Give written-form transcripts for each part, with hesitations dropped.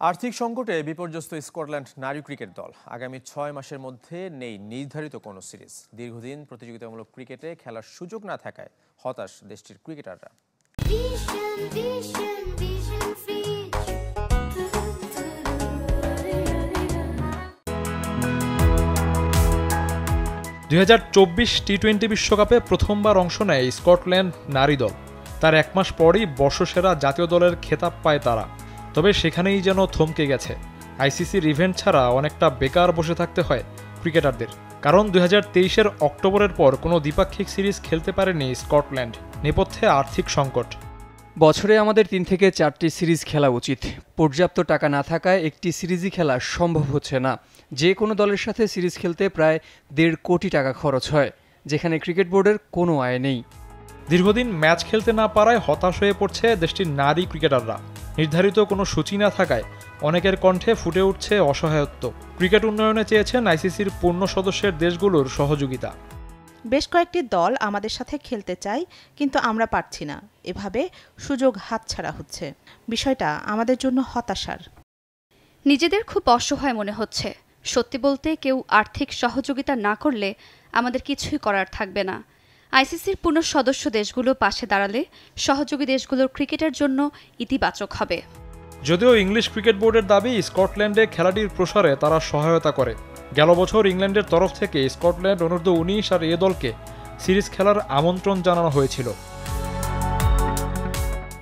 আর্থিক সংকটে বিপর্যস্ত স্কটল্যান্ড নারী ক্রিকেট দল আগামী 6 মাসের মধ্যে নেই নির্ধারিত কোনো সিরিজ। দীর্ঘদিন প্রতিযোগিতামূলক ক্রিকেটে খেলার সুযোগ না থাকায় হতাশ দেশটির ক্রিকেটাররা। 2024 টি-20 বিশ্বকাপে প্রথমবার অংশ নেয় স্কটল্যান্ড নারী দল। তার এক মাস পরই বর্ষসেরা জাতীয় দলের খেতাব পায় তারা। তবে সেখানেই যেন থমকে গেছে। আইসিসির ইভেন্ট ছাড়া অনেকটা বেকার বসে থাকতে হয় ক্রিকেটারদের, কারণ 2023-এর অক্টোবরের পর কোনো দ্বিপাক্ষিক সিরিজ খেলতে পারেনি স্কটল্যান্ড। নেপথ্যে আর্থিক সংকট। বছরে আমাদের 3 থেকে 4টি সিরিজ খেলা উচিত। পর্যাপ্ত টাকা না থাকায় একটি সিরিজই খেলা সম্ভব হচ্ছে না। যে কোনো দলের সাথে সিরিজ খেলতে প্রায় 1.5 কোটি টাকা খরচ হয়, যেখানে ক্রিকেট বোর্ডের কোনো আয় নেই। দীর্ঘদিন ম্যাচ খেলতে না পারায় হতাশ হয়ে পড়ছে দেশটির নারী ক্রিকেটাররা। নির্ধারিত কোনো সূচি না থাকায় অনেকের কণ্ঠে ফুটে উঠছে অসহায়ত্ব। ক্রিকেট উন্নয়নে চেয়েছেন আইসিসির পূর্ণ সদস্যের দেশগুলোর সহযোগিতা। বেশ কয়েকটি দল আমাদের সাথে খেলতে চায়, কিন্তু আমরা পারছি না। এভাবে সুযোগ হাতছাড়া হচ্ছে। বিষয়টা আমাদের জন্য হতাশার। নিজেদের খুব অসহায় মনে হচ্ছে। সত্যি বলতে কেউ আর্থিক সহযোগিতা না করলে আমাদের কিছুই করার থাকবে না। আইসিসির পূর্ণ সদস্য দেশগুলো পাশে দাঁড়ালে সহযোগী দেশগুলোর ক্রিকেটের জন্য ইতিবাচক হবে। যদিও ইংলিশ ক্রিকেট বোর্ডের দাবি, স্কটল্যান্ডে খেলাটির প্রসারে তারা সহায়তা করে। গেল বছর ইংল্যান্ডের তরফ থেকে স্কটল্যান্ড অনূর্ধ্ব-19 আর এ দলকে সিরিজ খেলার আমন্ত্রণ জানানো হয়েছিল।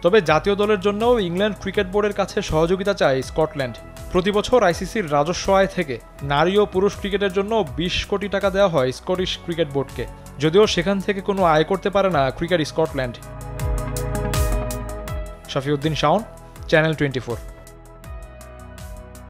তবে জাতীয় দলের জন্যও ইংল্যান্ড ক্রিকেট বোর্ডের কাছে সহযোগিতা চায় স্কটল্যান্ড। প্রতি বছর আইসিসির রাজস্ব আয় থেকে নারী ও পুরুষ ক্রিকেটের জন্য 20 কোটি টাকা দেওয়া হয় স্কটিশ ক্রিকেট বোর্ডকে। যদিও সেখান থেকে কোনো আয় করতে পারে না cricket Scotland. Shafiuddin Shaon, channel 24।